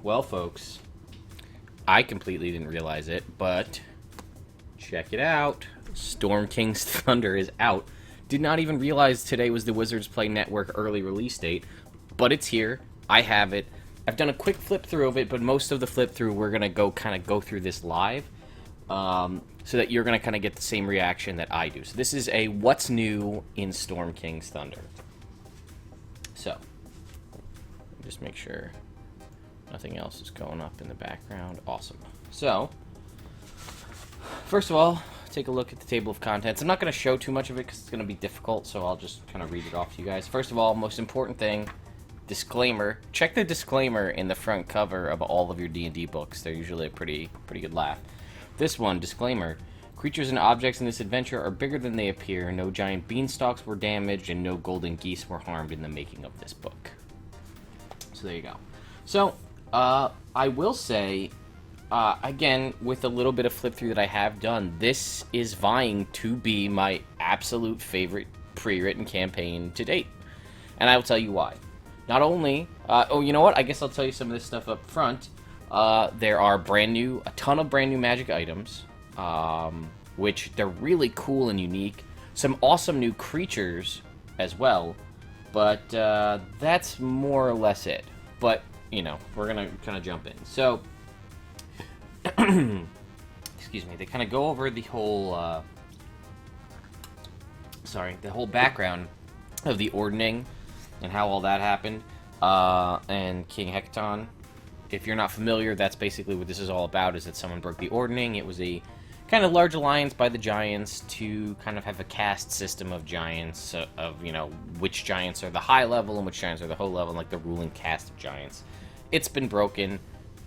Well, folks, I completely didn't realize it, but check it out. Storm King's Thunder is out. Did not even realize today was the Wizards Play Network early release date, but it's here. I have it. I've done a quick flip through of it, but most of the flip through we're gonna go through this live, so that you're gonna kind of get the same reaction that I do. So this is a what's new in Storm King's Thunder. So just make sure nothing else is going up in the background. Awesome. So first of all, take a look at the table of contents. I'm not going to show too much of it because it's going to be difficult, so I'll just kind of read it off to you guys. First of all, most important thing, disclaimer. Check the disclaimer in the front cover of all of your D&D books. They're usually a pretty good laugh. This one, disclaimer. Creatures and objects in this adventure are bigger than they appear. No giant beanstalks were damaged, and no golden geese were harmed in the making of this book. So there you go. So, I will say, again, with a little bit of flip through that I have done, this is vying to be my absolute favorite pre-written campaign to date. And I will tell you why. Not only, oh, you know what? I guess I'll tell you some of this stuff up front. There are a ton of brand new magic items, which they're really cool and unique. Some awesome new creatures as well, but that's more or less it. But, you know, we're going to kind of jump in. So, excuse me, they kind of go over the whole, the whole background of the ordning and how all that happened, and King Hecaton. If you're not familiar, that's basically what this is all about, is that someone broke the ordning. It was a kind of large alliance by the giants to kind of have a caste system of giants, of, you know, which giants are the high level and which giants are the low level, and like the ruling caste of giants. It's been broken,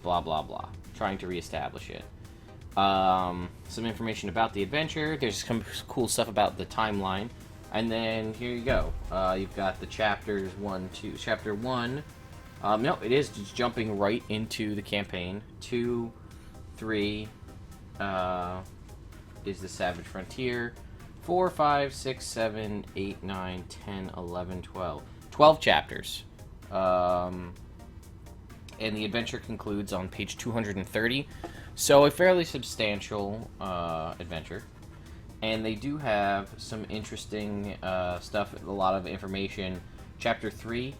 blah, blah, blah. Trying to reestablish it. Some information about the adventure. There's some cool stuff about the timeline. And then, here you go. You've got the chapters 1, 2. Chapter 1. No, it is just jumping right into the campaign. 2, 3, is the Savage Frontier. 4, 5, 6, 7, 8, 9, 10, 11, 12. 12 chapters. And the adventure concludes on page 230. So a fairly substantial adventure. And they do have some interesting stuff, a lot of information. Chapter 3,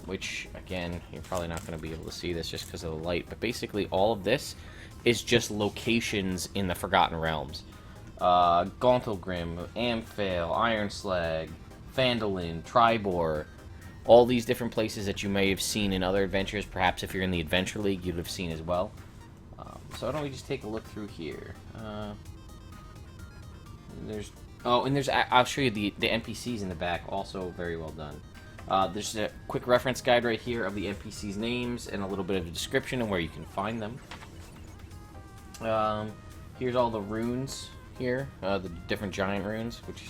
which, again, you're probably not going to be able to see this just because of the light, but basically all of this is just locations in the Forgotten Realms. Gauntlgrim, Amphail, Ironslag, Phandalin, Tribor, all these different places that you may have seen in other adventures. Perhaps if you're in the Adventure League, you'd have seen as well. So why don't we just take a look through here? I'll show you the NPCs in the back, also very well done. There's a quick reference guide right here of the NPCs' names and a little bit of a description and where you can find them. Here's all the runes here, the different giant runes, which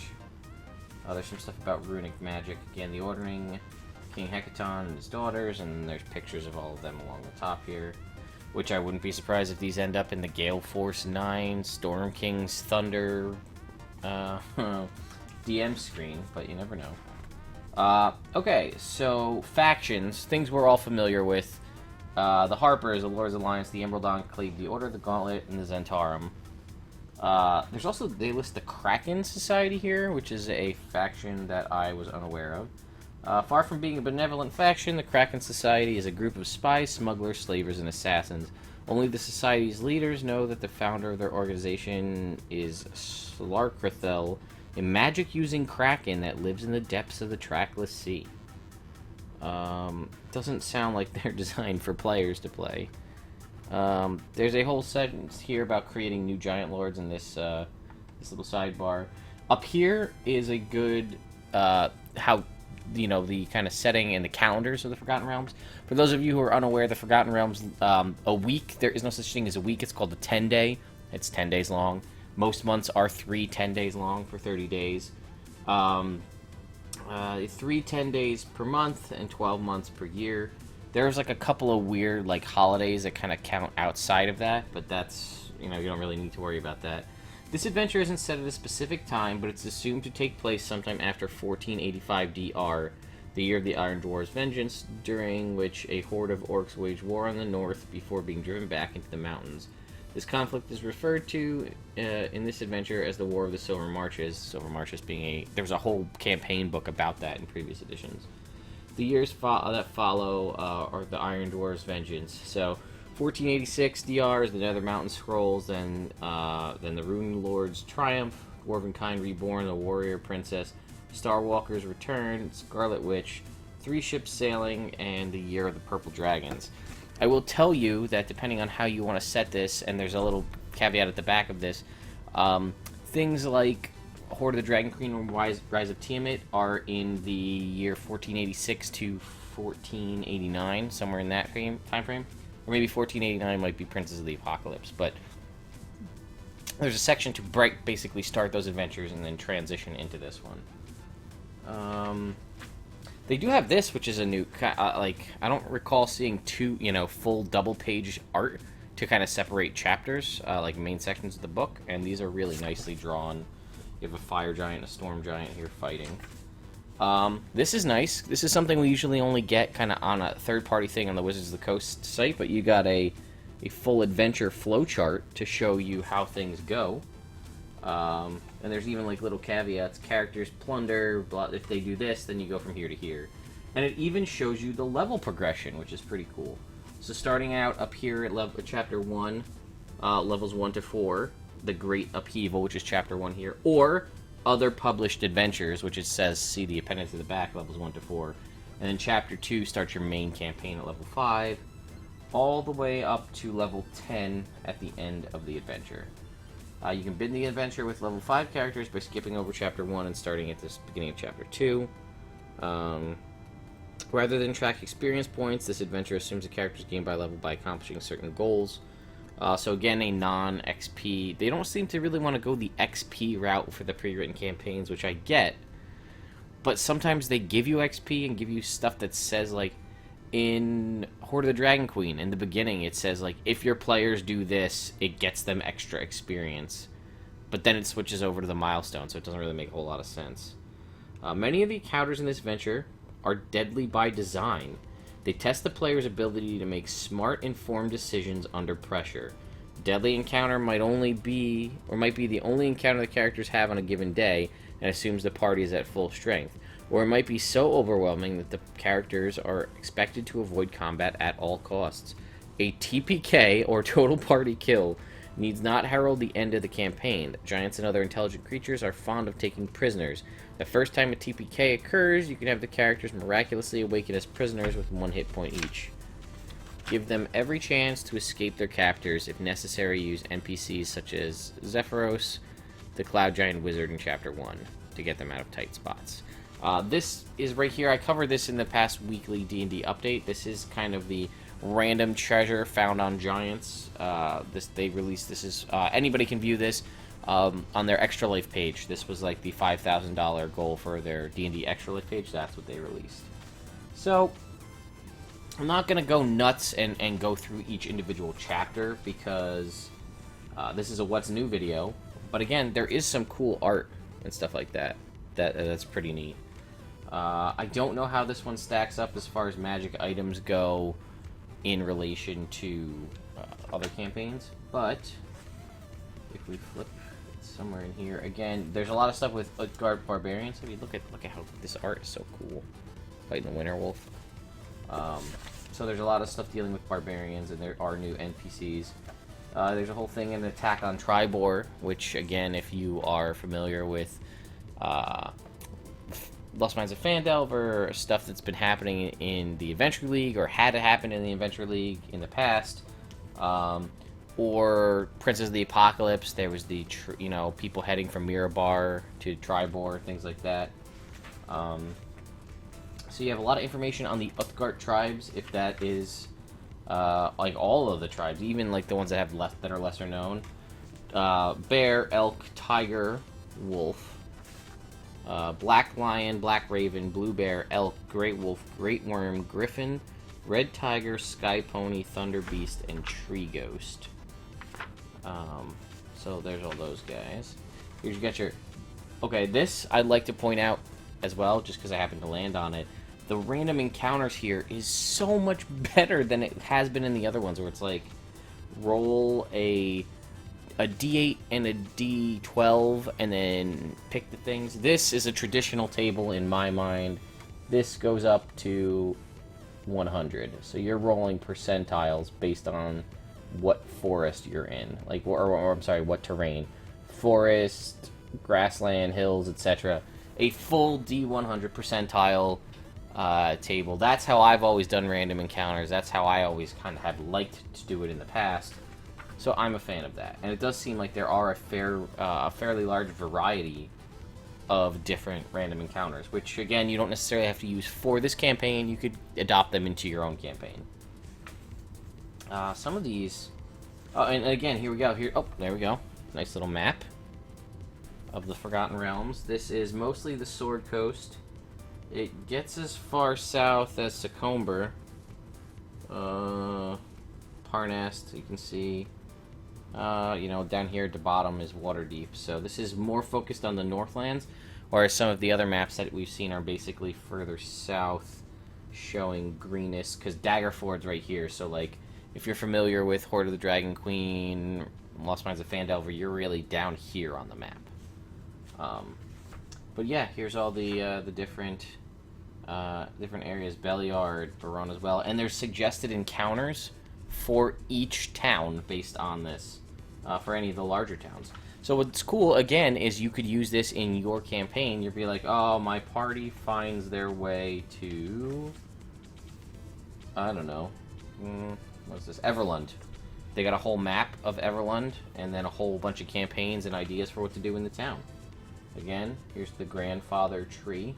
there's some stuff about runic magic. Again, the ordering, King Hecaton and his daughters, and there's pictures of all of them along the top here, which I wouldn't be surprised if these end up in the Gale Force 9, Storm King's Thunder DM screen, but you never know. Okay, so factions, things we're all familiar with. The Harpers, the Lord's Alliance, the Emerald Enclave, the Order of the Gauntlet, and the Zentarum. There's also, they list the Kraken Society here, which is a faction that I was unaware of. Far from being a benevolent faction, the Kraken Society is a group of spies, smugglers, slavers, and assassins. Only the Society's leaders know that the founder of their organization is Slarkrithel, a magic-using kraken that lives in the depths of the trackless sea. Doesn't sound like they're designed for players to play. There's a whole sentence here about creating new giant lords in this little sidebar. Up here is a good how, you know, the kind of setting and the calendars of the Forgotten Realms. For those of you who are unaware, the Forgotten Realms, a week, there is no such thing as a week. It's called a 10-day. It's 10 days long. Most months are 10 days long for 30 days. 3 10 days per month and 12 months per year. There's like a couple of weird like holidays that kind of count outside of that, but that's, you know, you don't really need to worry about that. This adventure isn't set at a specific time, but it's assumed to take place sometime after 1485 DR. the year of the Iron Dwarf's vengeance, during which a horde of orcs waged war on the north before being driven back into the mountains. This conflict is referred to in this adventure as the War of the Silver Marches. Silver Marches being there was a whole campaign book about that in previous editions. The years that follow are the Iron Dwarf's vengeance. So, 1486 DR is the Nether Mountain Scrolls, then the Rune Lord's Triumph, Dwarvenkind Reborn, the Warrior Princess, Starwalker's Return, Scarlet Witch, 3 ships sailing, and the Year of the Purple Dragons. I will tell you that depending on how you want to set this, and there's a little caveat at the back of this, things like Horde of the Dragon Queen and Rise of Tiamat are in the year 1486 to 1489, somewhere in that time frame. Or maybe 1489 might be Princes of the Apocalypse, but there's a section to basically start those adventures and then transition into this one. They do have this, which is a new, I don't recall seeing two, full double-page art to kind of separate chapters, like main sections of the book, and these are really nicely drawn. You have a fire giant and a storm giant here fighting. This is nice. This is something we usually only get kind of on a third-party thing on the Wizards of the Coast site, but you got a full adventure flowchart to show you how things go. And there's even like little caveats, characters plunder, blah, if they do this, then you go from here to here. And it even shows you the level progression, which is pretty cool. So starting out up here at Chapter 1, levels 1 to 4, the Great Upheaval, which is Chapter 1 here, or other published adventures, which it says, see the appendix at the back, levels 1 to 4. And then Chapter 2 starts your main campaign at level 5, all the way up to level 10 at the end of the adventure. You can begin the adventure with level 5 characters by skipping over Chapter 1 and starting at the beginning of Chapter 2. Rather than track experience points, this adventure assumes the characters gain by level by accomplishing certain goals. So again, a non-XP... They don't seem to really want to go the XP route for the pre-written campaigns, which I get. But sometimes they give you XP and give you stuff that says, like, in Horde of the Dragon Queen, in the beginning, it says, like, if your players do this, it gets them extra experience. But then it switches over to the milestone, so it doesn't really make a whole lot of sense. Many of the encounters in this venture are deadly by design. They test the player's ability to make smart, informed decisions under pressure. Deadly encounter might be the only encounter the characters have on a given day, and assumes the party is at full strength. Or it might be so overwhelming that the characters are expected to avoid combat at all costs. A TPK, or total party kill, needs not herald the end of the campaign. Giants and other intelligent creatures are fond of taking prisoners. The first time a TPK occurs, you can have the characters miraculously awaken as prisoners with 1 hit point each. Give them every chance to escape their captors. If necessary, use NPCs such as Zephyros, the Cloud Giant Wizard in Chapter 1, to get them out of tight spots. This is right here. I covered this in the past weekly D&D update. This is kind of the random treasure found on Giants. Anybody can view this on their Extra Life page. This was like the $5,000 goal for their D&D Extra Life page. That's what they released. So, I'm not going to go nuts and go through each individual chapter because this is a What's New video. But again, there is some cool art and stuff like that. That's pretty neat. I don't know how this one stacks up as far as magic items go in relation to other campaigns, but if we flip somewhere in here, again, there's a lot of stuff with Utgard Barbarians. I mean, look at how this art is so cool, fighting the Winter Wolf. So there's a lot of stuff dealing with barbarians, and there are new NPCs. There's a whole thing in Attack on Tribor, which, again, if you are familiar with Lost Mines of Phandelver, or stuff that's been happening in the Adventure League, or had it happen in the Adventure League in the past, or Princes of the Apocalypse, there was the, people heading from Mirabar to Tribor, things like that. So you have a lot of information on the Utgard tribes, if that is, like, all of the tribes, even, like, the ones that have that are lesser known. Bear, elk, tiger, wolf, black lion, black raven, blue bear, elk, great wolf, great worm, griffin, red tiger, sky pony, thunder beast, and tree ghost. So there's all those guys. Here's you got your... Okay, this I'd like to point out as well, just because I happened to land on it. the random encounters here is so much better than it has been in the other ones, where it's like roll a D8 and a D12 and then pick the things. This is a traditional table in my mind. This goes up to 100. So you're rolling percentiles based on what forest you're in. Like, or I'm sorry, what terrain. Forest, grassland, hills, etc. A full D100 percentile table. That's how I've always done random encounters. That's how I always kind of have liked to do it in the past. So I'm a fan of that. And it does seem like there are a fairly large variety of different random encounters, which, again, you don't necessarily have to use for this campaign. You could adopt them into your own campaign. Some of these... Oh, and again, here we go. Oh, there we go. Nice little map of the Forgotten Realms. This is mostly the Sword Coast. It gets as far south as Succomber. Parnast, you can see. You know, down here at the bottom is Waterdeep. So this is more focused on the Northlands, whereas some of the other maps that we've seen are basically further south, showing greenness, because Daggerford's right here. So, like, if you're familiar with Hoard of the Dragon Queen, Lost Mines of Phandelver, you're really down here on the map. But yeah, here's all the different areas. Beliard, Baron as well. And there's suggested encounters for each town based on this, for any of the larger towns. So what's cool, again, is you could use this in your campaign. You'd be like, oh, my party finds their way to... I don't know. What's this? Everlund. They got a whole map of Everlund, and then a whole bunch of campaigns and ideas for what to do in the town. Again, here's the grandfather tree,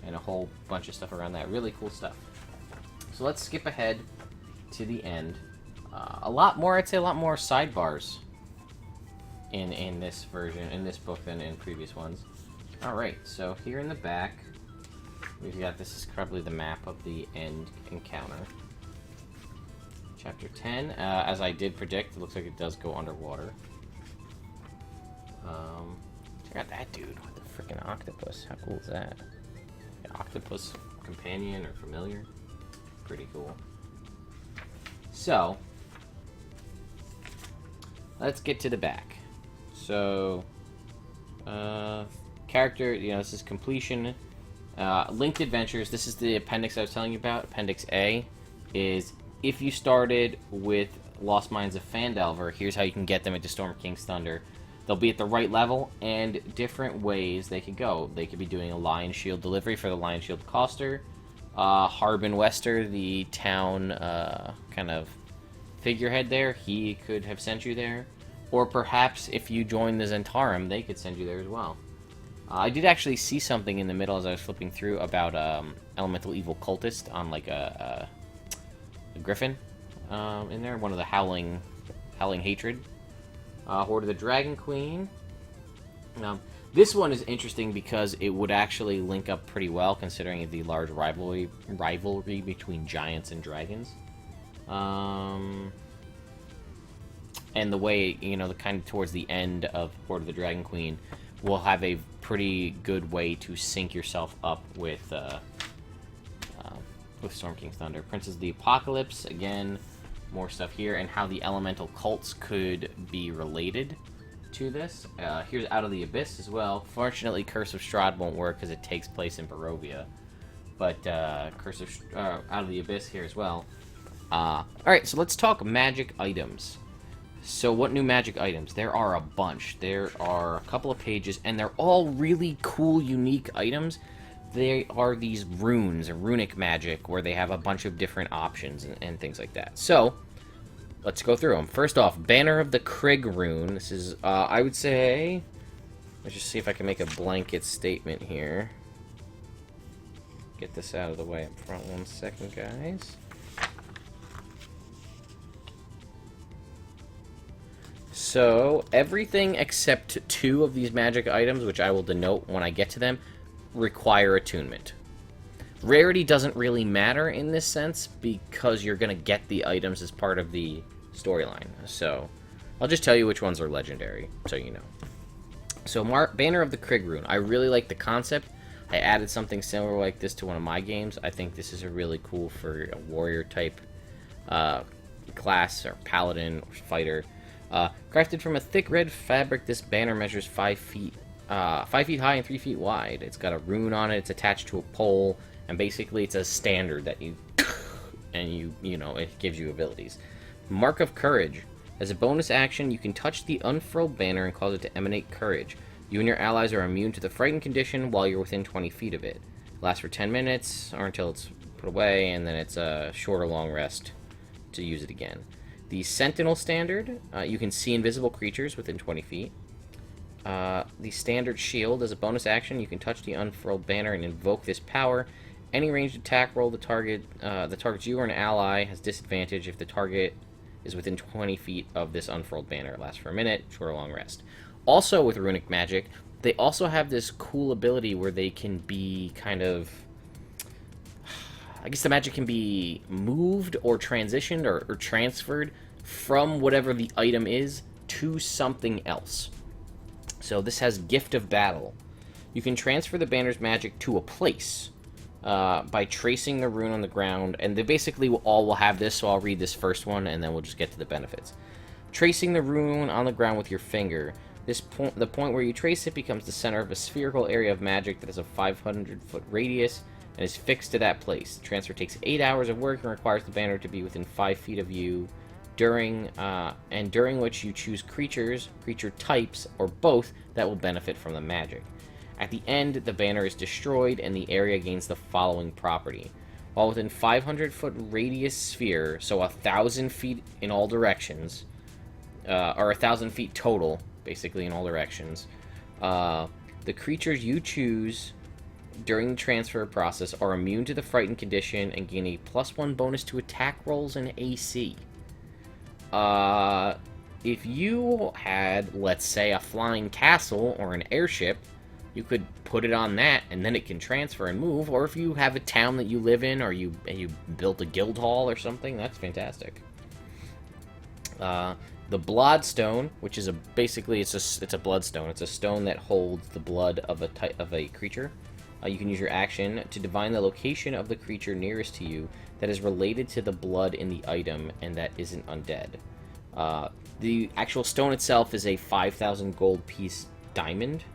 and a whole bunch of stuff around that. Really cool stuff. So let's skip ahead to the end. I'd say a lot more sidebars in this version, in this book, than in previous ones. Alright, so here in the back, we've got, this is probably the map of the end encounter. Chapter 10, as I did predict, it looks like it does go underwater. Check out that dude with the freaking octopus. How cool is that? Yeah, octopus companion or familiar. Pretty cool. So, let's get to the back. So, character, you know, this is completion. Linked adventures, this is the appendix I was telling you about. Appendix A is, if you started with Lost Mines of Phandelver, here's how you can get them into Storm King's Thunder. They'll be at the right level, and different ways they could go. They could be doing a Lion Shield delivery for the Lion Shield Coster. Harbin Wester, the town kind of figurehead there, he could have sent you there. Or perhaps if you join the Zentarum, they could send you there as well. I did actually see something in the middle as I was flipping through about Elemental Evil Cultist on like a griffin in there, one of the Howling Hatred. Hoard of the Dragon Queen. This one is interesting because it would actually link up pretty well, considering the large rivalry between giants and dragons. And the way, you know, the kind of towards the end of Hoard of the Dragon Queen will have a pretty good way to sync yourself up with Storm King's Thunder. Princes of the Apocalypse, again, more stuff here, and how the elemental cults could be related to this. Here's Out of the Abyss as well. Fortunately, Curse of Strahd won't work because it takes place in Barovia. But Out of the Abyss here as well. Alright, so let's talk magic items. So what new magic items? There are a bunch. There are a couple of pages, and they're all really cool, unique items. They are these runes, runic magic, where they have a bunch of different options and things like that. So, let's go through them. First off, Banner of the Krigg rune. This is, I would say... Let's just see if I can make a blanket statement here. Get this out of the way up front 1 second, guys. So, everything except 2 of these magic items, which I will denote when I get to them, require attunement. Rarity doesn't really matter in this sense because you're going to get the items as part of the storyline. So, I'll just tell you which ones are legendary, so you know. So, Banner of the Krigg rune. I really like the concept. I added something similar like this to one of my games. I think this is a really cool for a warrior type class or paladin or fighter. Crafted from a thick red fabric, this banner measures 5 feet 5 feet high and 3 feet wide. It's got a rune on it. It's attached to a pole, and basically it's a standard that you and you know, it gives you abilities. Mark of Courage. As a bonus action, you can touch the unfurled banner and cause it to emanate courage. You and your allies are immune to the frightened condition while you're within 20 feet of it. It lasts for 10 minutes, or until it's put away, and then it's a short or long rest to use it again. The Sentinel Standard. You can see invisible creatures within 20 feet. The Standard Shield. As a bonus action, you can touch the unfurled banner and invoke this power. Any ranged attack roll that targets you or an ally has disadvantage if the target is within 20 feet of this unfurled banner. It lasts for a minute, short or long rest. Also, with runic magic, they also have this cool ability where they can be kind of... I guess the magic can be moved or transitioned or transferred from whatever the item is to something else. So this has Gift of Battle. You can transfer the banner's magic to a place by tracing the rune on the ground, and they basically all will have this, so I'll read this first one, and then we'll just get to the benefits. Tracing the rune on the ground with your finger. The point where you trace it becomes the center of a spherical area of magic that has a 500-foot radius and is fixed to that place. The transfer takes 8 hours of work and requires the banner to be within 5 feet of you, during which you choose creatures, creature types, or both that will benefit from the magic. At the end, the banner is destroyed and the area gains the following property. While within 500-foot radius sphere, so 1,000 feet in all directions, or 1,000 feet total, basically in all directions, the creatures you choose during the transfer process are immune to the frightened condition and gain a +1 bonus to attack rolls and AC. If you had, let's say, a flying castle or an airship, you could put it on that, and then it can transfer and move. Or if you have a town that you live in, or you built a guild hall or something, that's fantastic. The Bloodstone, which is basically it's a bloodstone. It's a stone that holds the blood of a creature. You can use your action to divine the location of the creature nearest to you that is related to the blood in the item and that isn't undead. The actual stone itself is a 5,000 gold piece diamond.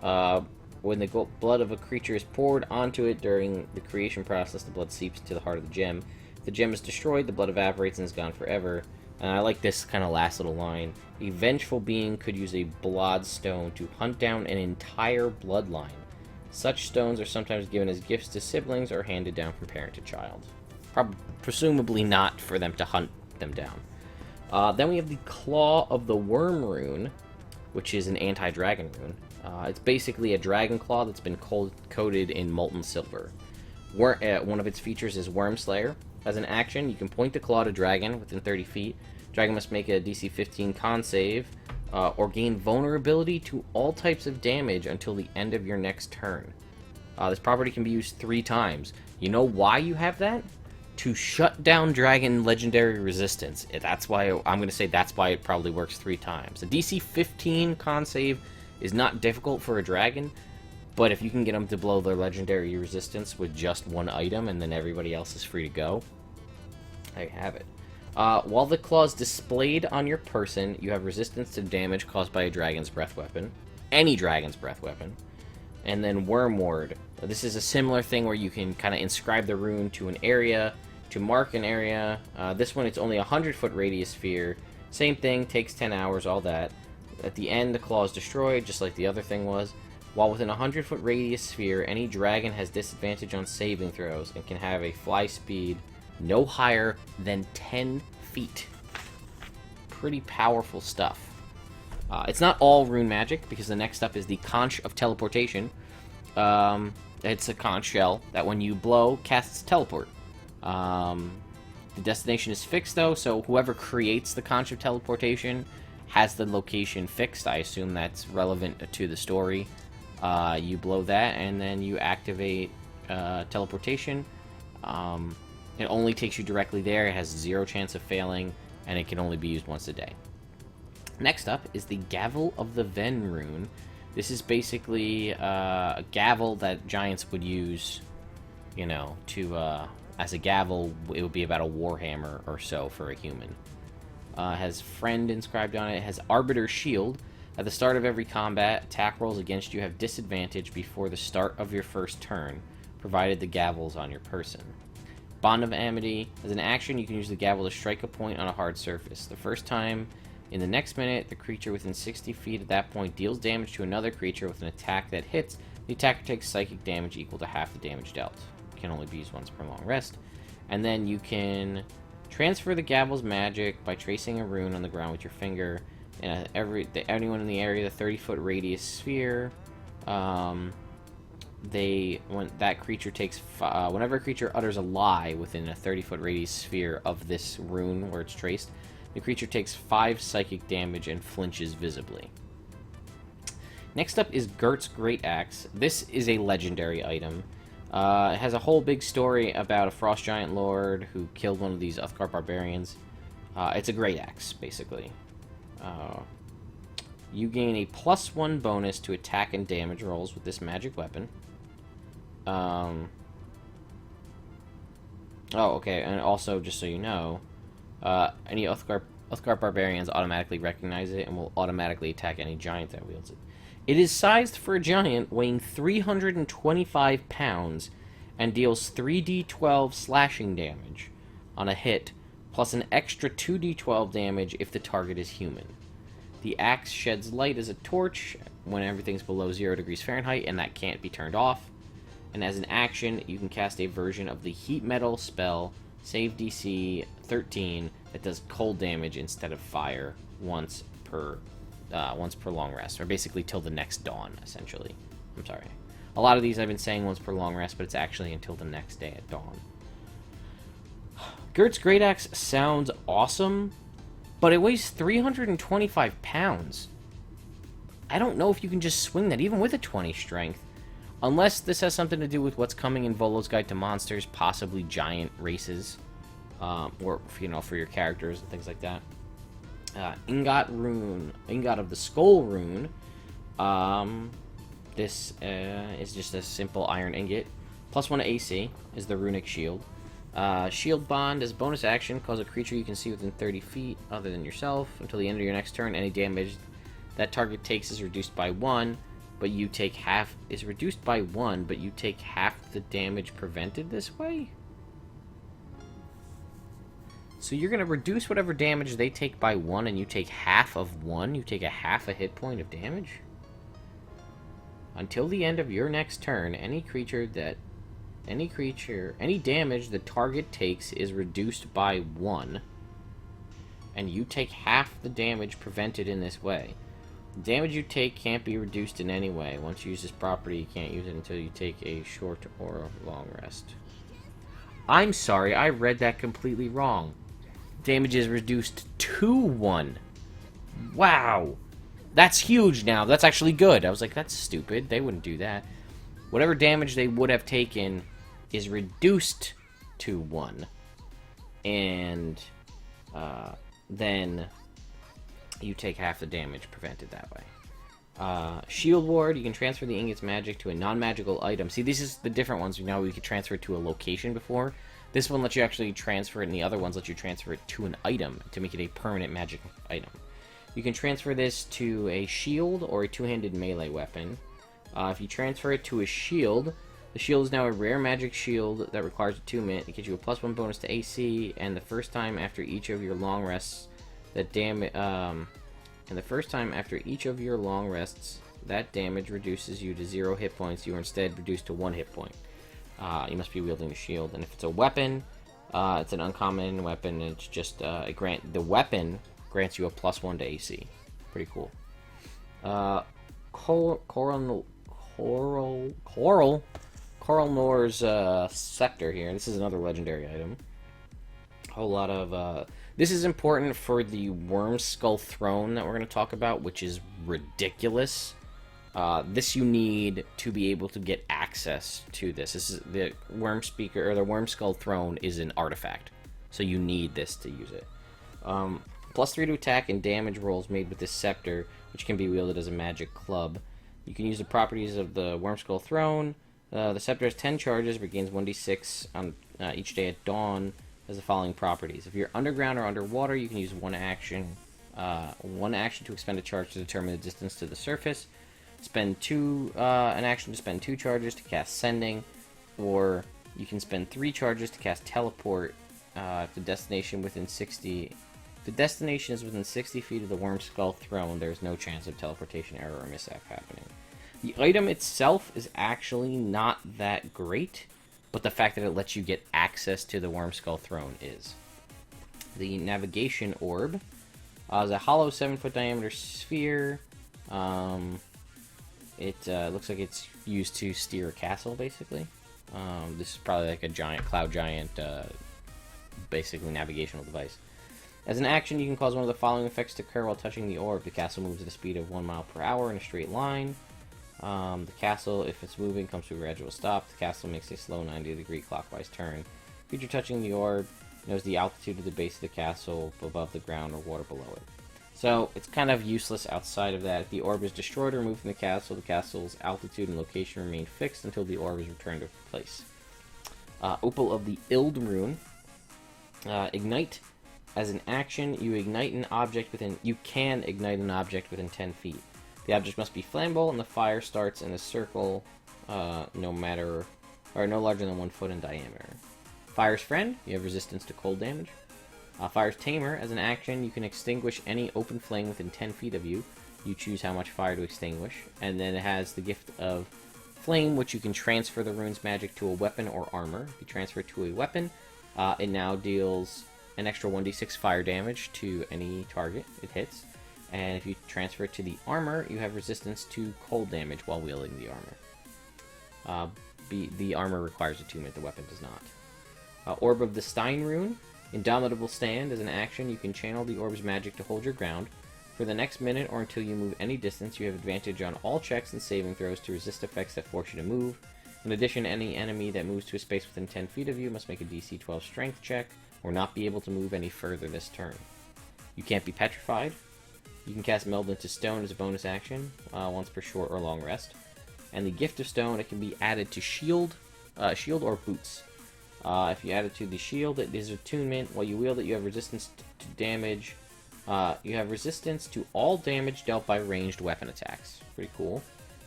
When the blood of a creature is poured onto it during the creation process, the blood seeps into the heart of the gem. If the gem is destroyed, the blood evaporates and is gone forever. And I like this kind of last little line. A vengeful being could use a bloodstone to hunt down an entire bloodline. Such stones are sometimes given as gifts to siblings or handed down from parent to child. Presumably not for them to hunt them down. Then we have the Claw of the Worm rune, which is an anti-dragon rune. It's basically a dragon claw that's been coated in molten silver. One of its features is Worm Slayer. As an action, you can point the claw to dragon within 30 feet. Dragon must make a DC 15 con save, or gain vulnerability to all types of damage until the end of your next turn. This property can be used 3 times. You know why you have that? To shut down dragon legendary resistance. That's why I'm going to say that's why it probably works 3 times. The DC 15 con save is not difficult for a dragon, but if you can get them to blow their legendary resistance with just 1 item and then everybody else is free to go, there you have it. While the claw is displayed on your person, you have resistance to damage caused by a dragon's breath weapon. Any dragon's breath weapon. And then Worm Ward. This is a similar thing where you can kind of inscribe the rune to an area, to mark an area. This one, it's only a 100-foot radius sphere. Same thing, takes 10 hours, all that. At the end, the claw is destroyed, just like the other thing was. While within a 100-foot radius sphere, any dragon has disadvantage on saving throws and can have a fly speed no higher than 10 feet. Pretty powerful stuff. It's not all rune magic, because the next up is the Conch of Teleportation. It's a conch shell that when you blow, casts teleport. The destination is fixed, though, so whoever creates the Conch of Teleportation has the location fixed. I assume that's relevant to the story. You blow that, and then you activate teleportation. It only takes you directly there. It has 0 chance of failing, and it can only be used once a day. Next up is the Gavel of the Ven rune. This is basically a gavel that giants would use, you know, to, as a gavel, it would be about a warhammer or so for a human. Has friend inscribed on it. It has Arbiter Shield. At the start of every combat, attack rolls against you have disadvantage before the start of your first turn, provided the gavel's on your person. Bond of Amity. As an action, you can use the gavel to strike a point on a hard surface. The first time in the next minute, the creature within 60 feet at that point deals damage to another creature with an attack that hits. The attacker takes psychic damage equal to half the damage dealt. It can only be used once per long rest. And then you can transfer the gavel's magic by tracing a rune on the ground with your finger. And anyone in the area, the 30-foot radius sphere, when that creature takes, whenever a creature utters a lie within a 30-foot radius sphere of this rune where it's traced, the creature takes 5 psychic damage and flinches visibly. Next up is Gert's Great Axe. This is a legendary item. It has a whole big story about a frost giant lord who killed one of these Uthgar barbarians. It's a great axe, basically. You gain a +1 bonus to attack and damage rolls with this magic weapon. Oh, okay, and also, just so you know, any Uthgar barbarians automatically recognize it and will automatically attack any giant that wields it. It is sized for a giant, weighing 325 pounds, and deals 3d12 slashing damage on a hit, plus an extra 2d12 damage if the target is human. The axe sheds light as a torch when everything's below 0 degrees Fahrenheit, and that can't be turned off. And as an action, you can cast a version of the heat metal spell, save DC 13, that does cold damage instead of fire once per long rest, or basically till the next dawn, essentially. I'm sorry. A lot of these I've been saying once per long rest, but it's actually until the next day at dawn. Gert's Great Axe sounds awesome, but it weighs 325 pounds. I don't know if you can just swing that, even with a 20 strength. Unless this has something to do with what's coming in Volo's Guide to Monsters, possibly giant races, or, you know, for your characters and things like that. Ingot of the Skull rune. This is just a simple iron ingot. +1 AC is the runic shield. Shield Bond is bonus action. Cause a creature you can see within 30 feet other than yourself. Until the end of your next turn, any damage that target takes is reduced by 1, but you take half... Is reduced by 1, but you take half the damage prevented this way? So you're going to reduce whatever damage they take by 1, and you take half of 1? You take a half a hit point of damage? Until the end of your next turn, any damage the target takes is reduced by 1, and you take half the damage prevented in this way. The damage you take can't be reduced in any way. Once you use this property, you can't use it until you take a short or a long rest. I'm sorry, I read that completely wrong. Damage is reduced to 1. Wow! That's huge now. That's actually good. I was like, that's stupid. They wouldn't do that. Whatever damage they would have taken is reduced to 1. And then you take half the damage prevented that way. Shield Ward, you can transfer the ingot's magic to a non-magical item. See, this is the different ones. Now we could transfer it to a location before. This one lets you actually transfer it, and the other ones let you transfer it to an item to make it a permanent magic item. You can transfer this to a shield or a two-handed melee weapon. If you transfer it to a shield, the shield is now a rare magic shield that requires attunement. It gives you a +1 bonus to AC, and the first time after each of your long rests, that damage reduces you to 0 hit points. You are instead reduced to 1 hit point. You must be wielding the shield, and if it's a weapon, it's an uncommon weapon. It's just the weapon grants you a +1 to AC. Pretty cool. Coral Nor's Scepter here. This is another legendary item. A whole lot of... this is important for the Worm Skull Throne that we're going to talk about, which is ridiculous. This you need to be able to get access to this. This is the Worm Speaker, or the Worm Skull Throne is an artifact, so you need this to use it. +3 to attack and damage rolls made with this scepter, which can be wielded as a magic club. You can use the properties of the Wormskull Throne. The scepter has 10 charges, but gains 1d6 on each day at dawn as the following properties. If you're underground or underwater, you can use one action to expend a charge to determine the distance to the surface. Spend an action to spend 2 charges to cast Sending, or you can spend 3 charges to cast Teleport. If the destination is within 60 feet of the Wormskull Throne, there's no chance of teleportation error or mishap happening. The item itself is actually not that great, but the fact that it lets you get access to the Wormskull Throne is. The Navigation Orb is a hollow 7-foot diameter sphere. It looks like it's used to steer a castle, basically. This is probably like a cloud giant, basically navigational device. As an action, you can cause one of the following effects to occur while touching the orb. The castle moves at a speed of 1 mile per hour in a straight line. The castle, if it's moving, comes to a gradual stop. The castle makes a slow 90-degree clockwise turn. Creature touching the orb knows the altitude of the base of the castle, above the ground, or water below it. So, it's kind of useless outside of that. If the orb is destroyed or removed from the castle's altitude and location remain fixed until the orb is returned to place. Opal of the Ild Rune. Ignite. As an action, you can ignite an object within 10 feet. The object must be flammable, and the fire starts in a circle no larger than 1 foot in diameter. Fire's Friend, you have resistance to cold damage. Fire's Tamer, as an action, you can extinguish any open flame within 10 feet of you. You choose how much fire to extinguish, and then it has the gift of Flame, which you can transfer the rune's magic to a weapon or armor. If you transfer it to a weapon, it now deals an extra 1d6 fire damage to any target it hits. And if you transfer it to the armor, you have resistance to cold damage while wielding the armor. The armor requires attunement, the weapon does not. Orb of the Stein Rune. Indomitable Stand. As an action, you can channel the orb's magic to hold your ground. For the next minute or until you move any distance, you have advantage on all checks and saving throws to resist effects that force you to move. In addition, any enemy that moves to a space within 10 feet of you must make a DC 12 strength check, or not be able to move any further this turn. You can't be petrified. You can cast Meld into Stone as a bonus action, once per short or long rest. And the Gift of Stone, it can be added to shield or boots. If you add it to the shield, it is attunement. While you wield it, you have resistance to damage. You have resistance to all damage dealt by ranged weapon attacks. Pretty cool.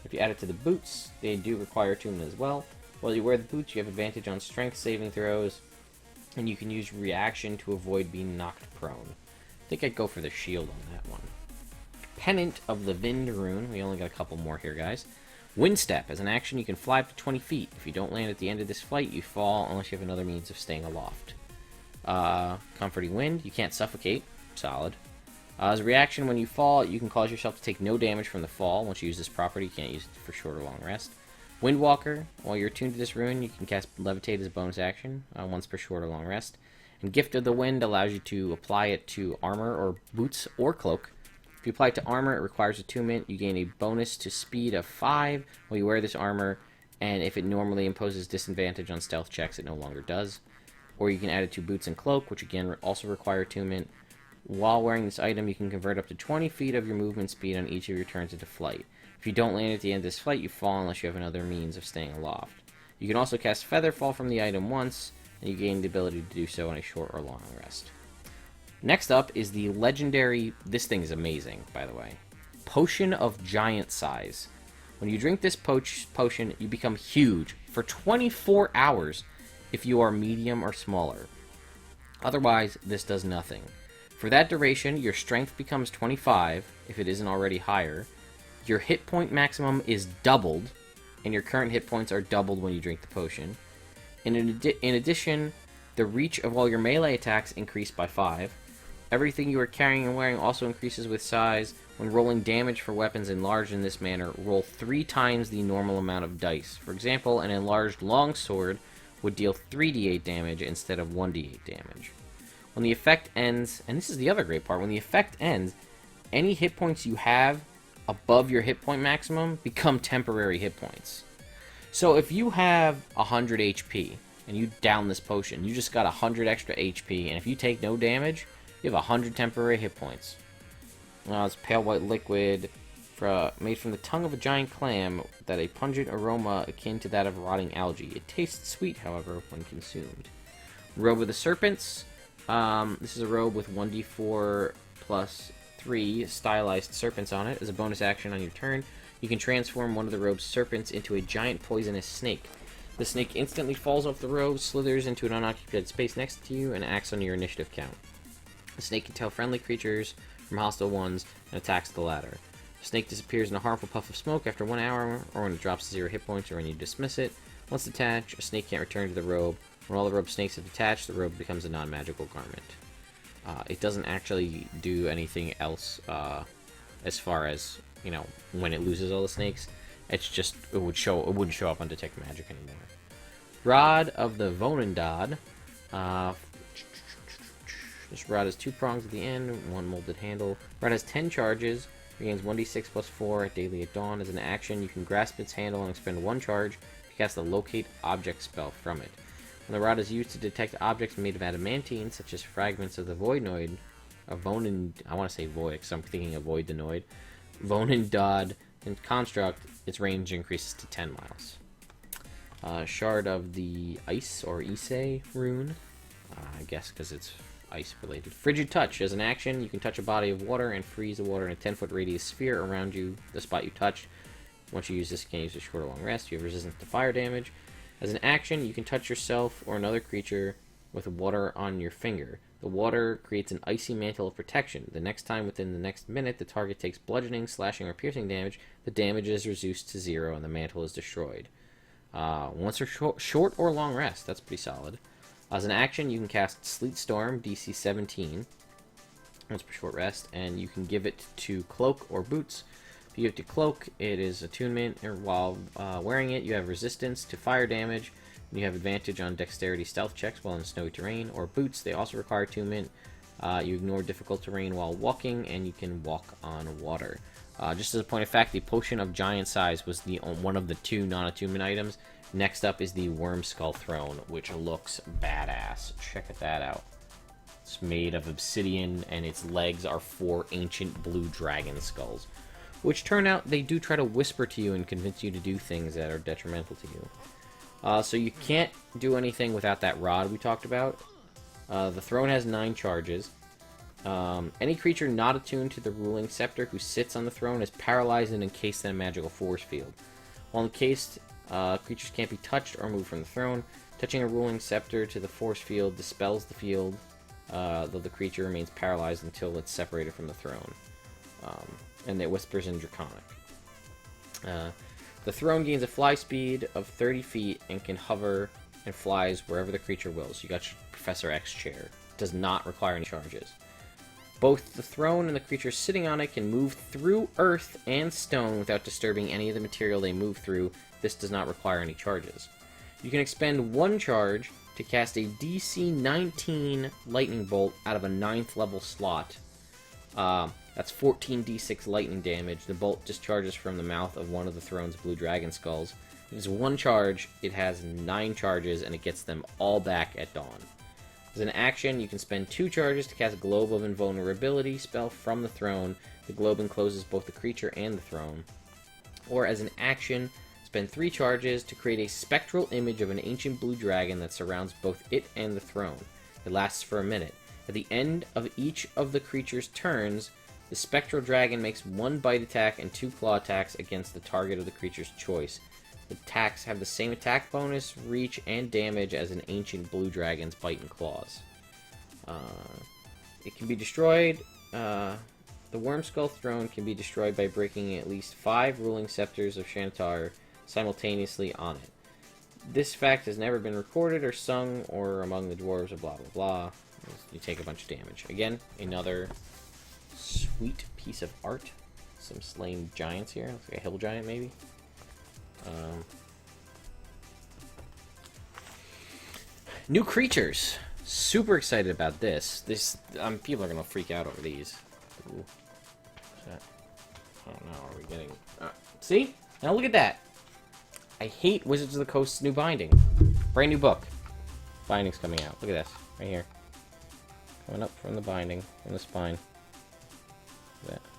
If you add it to the boots, they do require attunement as well. While you wear the boots, you have advantage on strength saving throws, and you can use reaction to avoid being knocked prone. I think I'd go for the shield on that one. Pennant of the Vind Rune. We only got a couple more here, guys. Wind Step. As an action, you can fly up to 20 feet. If you don't land at the end of this flight, you fall unless you have another means of staying aloft. Comforting Wind. You can't suffocate. Solid. As a reaction, when you fall, you can cause yourself to take no damage from the fall. Once you use this property, you can't use it for short or long rest. Windwalker. While you're attuned to this rune, you can cast Levitate as a bonus action, once per short or long rest. And Gift of the Wind allows you to apply it to armor or boots or cloak. If you apply it to armor, it requires attunement. You gain a bonus to speed of 5 while you wear this armor, and if it normally imposes disadvantage on stealth checks, it no longer does. Or you can add it to boots and cloak, which again also require attunement. While wearing this item, you can convert up to 20 feet of your movement speed on each of your turns into flight. If you don't land at the end of this flight, you fall unless you have another means of staying aloft. You can also cast Featherfall from the item once, and you gain the ability to do so on a short or long rest. Next up is the legendary, this thing is amazing, by the way, Potion of Giant Size. When you drink this potion, you become huge for 24 hours if you are medium or smaller. Otherwise, this does nothing. For that duration, your strength becomes 25, if it isn't already higher. Your hit point maximum is doubled, and your current hit points are doubled when you drink the potion. In addition, the reach of all your melee attacks increase by 5. Everything you are carrying and wearing also increases with size. When rolling damage for weapons enlarged in this manner, roll 3 times the normal amount of dice. For example, an enlarged longsword would deal 3d8 damage instead of 1d8 damage. When the effect ends, and this is the other great part, when the effect ends, any hit points you have above your hit point maximum become temporary hit points. So if you have 100 HP and you down this potion, you just got 100 extra HP, and if you take no damage, you have 100 temporary hit points. It's Pale White Liquid. made from the tongue of a giant clam that a pungent aroma akin to that of rotting algae. It tastes sweet, however, when consumed. Robe of the Serpents. This is a robe with 1d4 plus 3 stylized serpents on it. As a bonus action on your turn, you can transform one of the robe's serpents into a giant poisonous snake. The snake instantly falls off the robe, slithers into an unoccupied space next to you, and acts on your initiative count. The snake can tell friendly creatures from hostile ones and attacks the latter. The snake disappears in a harmful puff of smoke after 1 hour, or when it drops to 0 hit points, or when you dismiss it. Once detached, a snake can't return to the robe. When all the robe snakes have detached, the robe becomes a non-magical garment. It doesn't actually do anything else as far as, you know, when it loses all the snakes. It's just, it wouldn't show up on Detect Magic anymore. Rod of the Vonendad. This rod has 2 prongs at the end, 1 molded handle. Rod has 10 charges, regains 1d6 plus 4 at daily at dawn. As an action, you can grasp its handle and expend 1 charge to cast a Locate Object spell from it. When the rod is used to detect objects made of adamantine, such as fragments of the Voidnoid, I want to say Void, because I'm thinking of Voidnoid, Vonendad, and Construct, its range increases to 10 miles. Shard of the Ice, or Ise rune, I guess because it's ice-related. Frigid Touch. As an action, you can touch a body of water and freeze the water in a 10-foot radius sphere around you, the spot you touched. Once you use this, you can use a short or long rest. You have resistance to fire damage. As an action, you can touch yourself or another creature with water on your finger. The water creates an icy mantle of protection. The next time within the next minute the target takes bludgeoning, slashing, or piercing damage, the damage is reduced to 0 and the mantle is destroyed. Once or short or long rest. That's pretty solid. As an action, you can cast Sleet Storm, DC 17, once per short rest, and you can give it to Cloak or Boots. If you give it to Cloak, it is attunement, and while wearing it, you have resistance to fire damage, and you have advantage on dexterity stealth checks while in snowy terrain. Or Boots, they also require attunement. You ignore difficult terrain while walking, and you can walk on water. Just as a point of fact, the Potion of Giant Size was one of the 2 non-attunement items. Next up is the Worm Skull Throne, which looks badass. Check that out. It's made of obsidian, and its legs are 4 ancient blue dragon skulls, which turn out they do try to whisper to you and convince you to do things that are detrimental to you. So you can't do anything without that rod we talked about. The throne has 9 charges. Any creature not attuned to the ruling scepter who sits on the throne is paralyzed and encased in a magical force field. While encased, creatures can't be touched or moved from the throne. Touching a ruling scepter to the force field dispels the field, though the creature remains paralyzed until it's separated from the throne. And it whispers in Draconic. The throne gains a fly speed of 30 feet and can hover and flies wherever the creature wills. You got your Professor X chair. Does not require any charges. Both the throne and the creature sitting on it can move through earth and stone without disturbing any of the material they move through. This does not require any charges. You can expend 1 charge to cast a DC 19 lightning bolt out of a 9th level slot. That's 14d6 lightning damage. The bolt discharges from the mouth of one of the throne's blue dragon skulls. If it's 1 charge, it has 9 charges, and it gets them all back at dawn. As an action, you can spend 2 charges to cast a Globe of Invulnerability spell from the throne. The globe encloses both the creature and the throne. Or as an action, spend 3 charges to create a spectral image of an ancient blue dragon that surrounds both it and the throne. It lasts for a minute. At the end of each of the creature's turns, the spectral dragon makes 1 bite attack and 2 claw attacks against the target of the creature's choice. The attacks have the same attack bonus, reach, and damage as an ancient blue dragon's bite and claws. It can be destroyed. The Wormskull Throne can be destroyed by breaking at least 5 ruling scepters of Shantar simultaneously on it. This fact has never been recorded or sung or among the dwarves or blah blah blah. You take a bunch of damage. Again, another sweet piece of art. Some slain giants here. Looks like a hill giant maybe. New creatures. Super excited about this. People are gonna freak out over these. Ooh. What's that? I don't know. Are we getting? See? Now look at that. I hate Wizards of the Coast's new binding. Brand new book. Binding's coming out. Look at this right here. Coming up from the binding, from the spine. Look at that.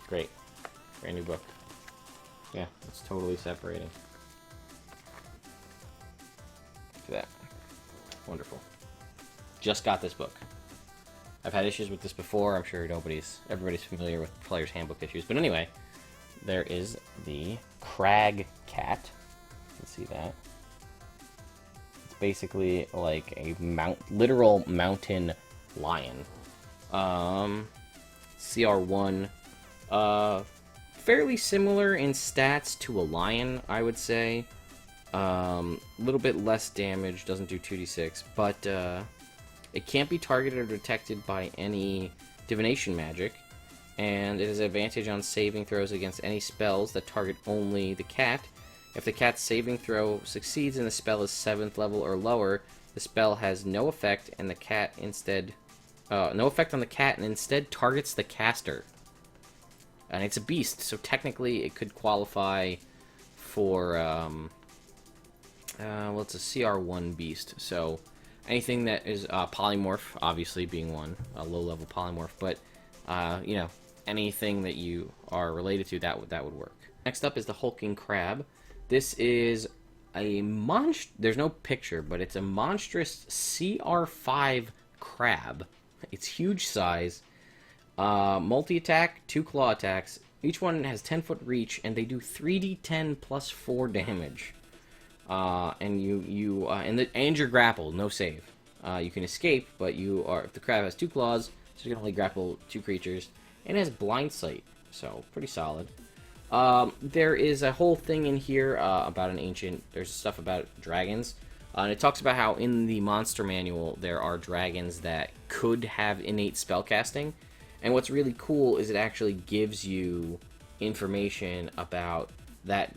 Great. Brand new book. Yeah, it's totally separating. Look at that. Wonderful. Just got this book. I've had issues with this before. I'm sure everybody's familiar with Player's Handbook issues. But anyway, there is the Crag Cat. You can see that. It's basically like a literal mountain lion. CR1. Fairly similar in stats to a lion, I would say. A little bit less damage, doesn't do 2d6, but it can't be targeted or detected by any divination magic, and it has advantage on saving throws against any spells that target only the cat. If the cat's saving throw succeeds and the spell is 7th level or lower, the spell has no effect, and the cat instead no effect on the cat, and instead targets the caster. And it's a beast, so technically it could qualify for well, it's a CR1 beast, so anything that is polymorph, obviously being one, a low-level polymorph, but, you know, anything that you are related to, that would work. Next up is the Hulking Crab. This is a there's no picture, but it's a monstrous CR5 crab. It's huge size, multi-attack, 2 claw attacks. Each one has 10-foot reach, and they do 3d10 plus 4 damage. And you're grappled, no save. You can escape, but if the crab has 2 claws, so you can only grapple 2 creatures, and it has blind sight, so pretty solid. There is a whole thing in here about there's stuff about dragons, and it talks about how in the monster manual there are dragons that could have innate spellcasting, and what's really cool is it actually gives you information about that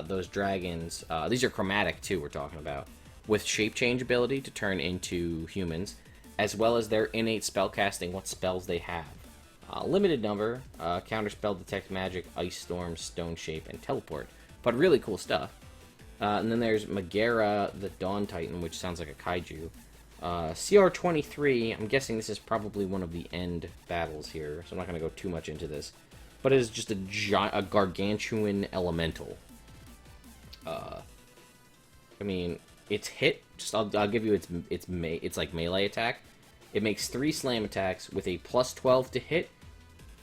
those dragons, these are chromatic too, we're talking about, with shape change ability to turn into humans, as well as their innate spellcasting, what spells they have. Limited number, counterspell, detect magic, ice storm, stone shape, and teleport, but really cool stuff. And then there's Megara, the Dawn Titan, which sounds like a kaiju. CR23, I'm guessing this is probably one of the end battles here, so I'm not going to go too much into this. But it is just a gargantuan elemental. I mean, its hit, I'll give you its like melee attack. It makes 3 slam attacks with a plus 12 to hit,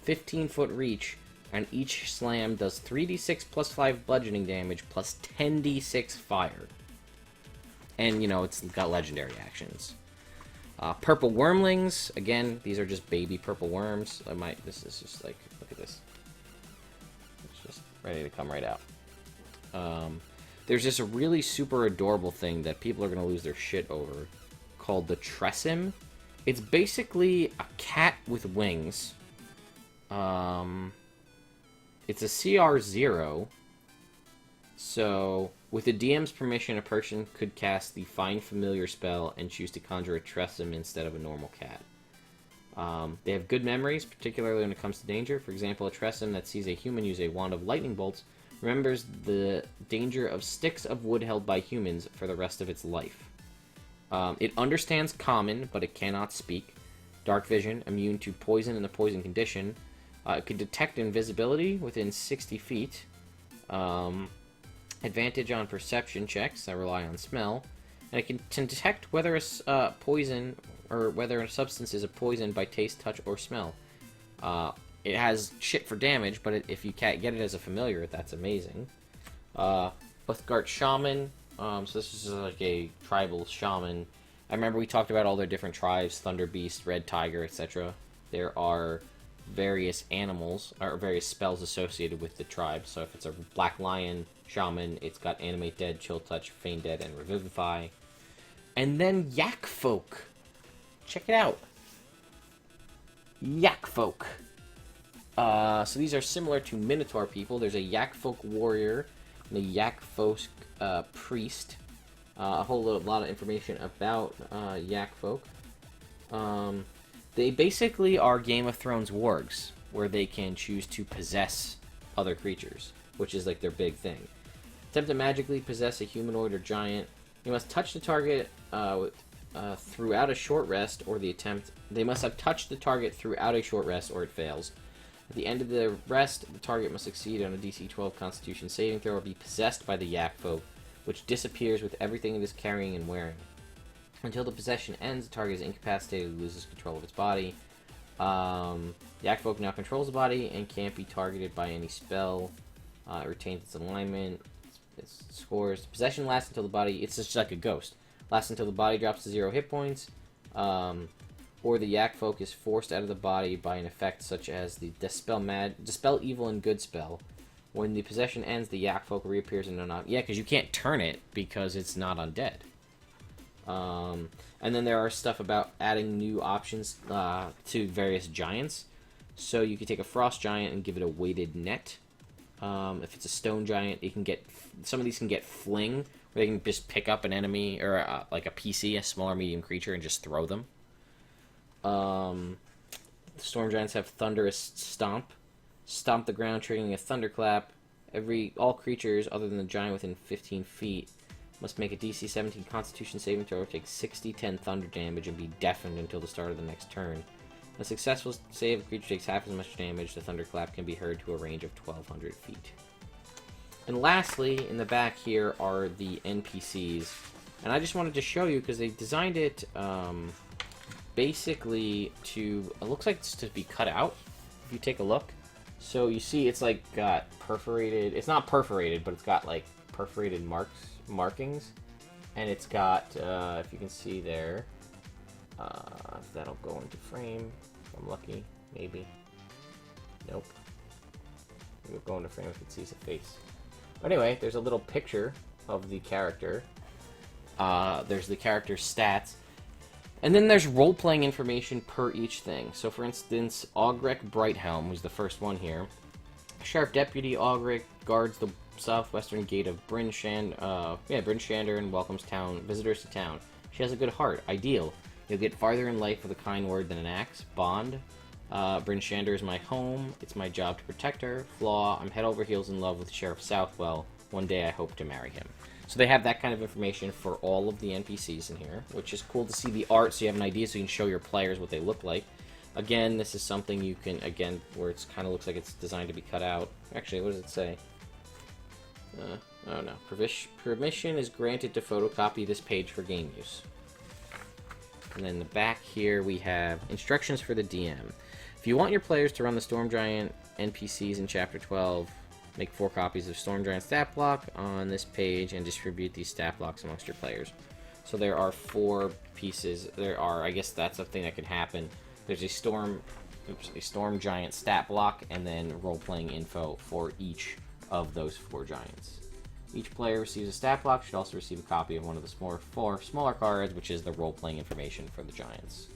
15-foot reach, and each slam does 3d6 plus 5 bludgeoning damage plus 10d6 fire. And, you know, it's got legendary actions. Purple wormlings, again, these are just baby purple worms. This is just like, look at this. It's just ready to come right out. There's just a really super adorable thing that people are going to lose their shit over called the Tressim. It's basically a cat with wings. It's a CR0. So, with the DM's permission, a person could cast the Find Familiar spell and choose to conjure a Tressim instead of a normal cat. They have good memories, particularly when it comes to danger. For example, a Tressim that sees a human use a wand of lightning bolts remembers the danger of sticks of wood held by humans for the rest of its life. It understands Common, but it cannot speak. Dark vision, immune to poison in the poison condition. It can detect invisibility within 60 feet. Advantage on perception checks that rely on smell. And it can detect whether a poison or whether a substance is a poison by taste, touch, or smell. It has shit for damage, but if you can't get it as a familiar, that's amazing. Uthgard Shaman. So this is like a tribal shaman. I remember we talked about all their different tribes, Thunder Beast, Red Tiger, etc. There are various animals, or various spells associated with the tribe. So if it's a Black Lion shaman, it's got Animate Dead, Chill Touch, Feign Dead, and Revivify. And then Yak Folk. Check it out. Yak Folk. So these are similar to Minotaur people. There's a Yak Folk warrior and a Yak Folk priest. A lot of information about Yak Folk. They basically are Game of Thrones wargs, where they can choose to possess other creatures, which is like their big thing. Attempt to magically possess a humanoid or giant. You must touch the target throughout a short rest, or they must have touched the target throughout a short rest, or it fails. At the end of the rest, the target must succeed on a DC 12 Constitution saving throw or be possessed by the Yak Folk, which disappears with everything it is carrying and wearing. Until the possession ends, the target is incapacitated and loses control of its body. Yak Folk now controls the body and can't be targeted by any spell. It retains its alignment, its scores. Possession lasts until the body... It's just like a ghost. Lasts until the body drops to 0 hit points. Or the Yak Folk is forced out of the body by an effect such as the Dispel Evil and Good spell. When the possession ends, the Yak Folk reappears in an... Yeah, because you can't turn it because it's not undead. And then there are stuff about adding new options to various giants. So you could take a Frost Giant and give it a weighted net. If it's a Stone Giant, it can get... Some of these can get Fling, where they can just pick up an enemy, or like a PC, a small or medium creature, and just throw them. Storm Giants have Thunderous Stomp. Stomp the ground, triggering a Thunderclap. All creatures other than the giant within 15 feet must make a DC 17 Constitution saving throw, take 60-10 thunder damage, and be deafened until the start of the next turn. A successful save, the creature takes half as much damage. The Thunderclap can be heard to a range of 1,200 feet. And lastly, in the back here are the NPCs. And I just wanted to show you, because they designed it... basically to... It looks like it's to be cut out, if you take a look. So you see it's like got perforated... It's not perforated, but it's got like perforated markings. And it's got, if you can see there, if that'll go into frame, if I'm lucky, maybe. Nope. It'll go into frame if it sees a face. But anyway, there's a little picture of the character. There's the character's stats. And then there's role-playing information per each thing. So, for instance, Augrek Brighthelm was the first one here. Sheriff Deputy Augrek guards the southwestern gate of Bryn Shander and welcomes visitors to town. She has a good heart. Ideal. You'll get farther in life with a kind word than an axe. Bond. Bryn Shander is my home. It's my job to protect her. Flaw. I'm head over heels in love with Sheriff Southwell. One day I hope to marry him. So they have that kind of information for all of the NPCs in here, which is cool to see the art so you have an idea so you can show your players what they look like. Again, this is something you can, where it's kind of looks like it's designed to be cut out. Actually, what does it say? Oh no. Permission is granted to photocopy this page for game use. And then in the back here we have instructions for the DM. If you want your players to run the Storm Giant NPCs in Chapter 12, make 4 copies of Storm Giant stat block on this page and distribute these stat blocks amongst your players. So there are 4 pieces. I guess that's a thing that can happen. There's a Storm Giant stat block and then role-playing info for each of those 4 giants. Each player receives a stat block, should also receive a copy of one of the 4 smaller cards, which is the role-playing information for the giants.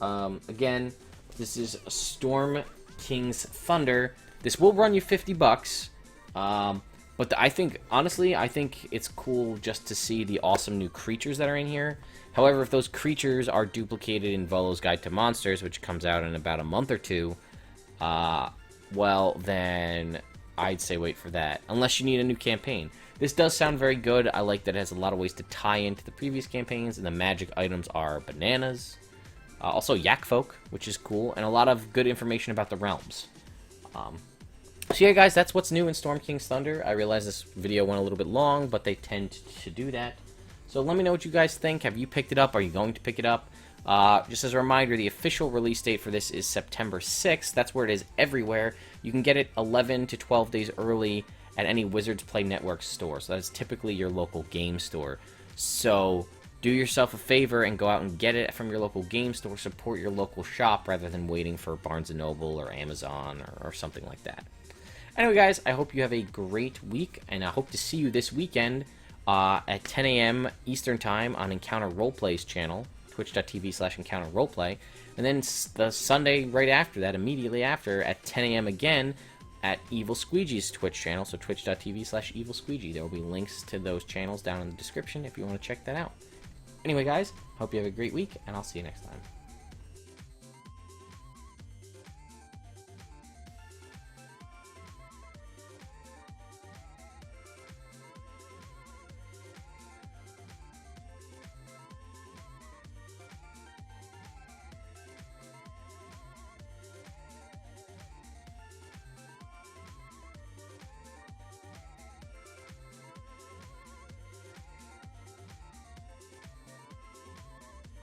Again, this is Storm King's Thunder. This will run you $50, but I think it's cool just to see the awesome new creatures that are in here. However, if those creatures are duplicated in Volo's Guide to Monsters, which comes out in about a month or 2, well, then I'd say wait for that, unless you need a new campaign. This does sound very good. I like that it has a lot of ways to tie into the previous campaigns, and the magic items are bananas. Also, Yak Folk, which is cool, and a lot of good information about the realms. So yeah, guys, that's what's new in Storm King's Thunder. I realize this video went a little bit long, but they tend to do that. So let me know what you guys think. Have you picked it up? Are you going to pick it up? Just as a reminder, the official release date for this is September 6th. That's where it is everywhere. You can get it 11 to 12 days early at any Wizards Play Network store. So that's typically your local game store. So do yourself a favor and go out and get it from your local game store. Support your local shop rather than waiting for Barnes & Noble or Amazon or something like that. Anyway, guys, I hope you have a great week, and I hope to see you this weekend at 10 a.m. Eastern Time on Encounter Roleplay's channel, twitch.tv/Encounter Roleplay, and then the Sunday right after that, immediately after, at 10 a.m. again at Evil Squeegee's Twitch channel, so twitch.tv/Evil Squeegee. There will be links to those channels down in the description if you want to check that out. Anyway, guys, hope you have a great week, and I'll see you next time.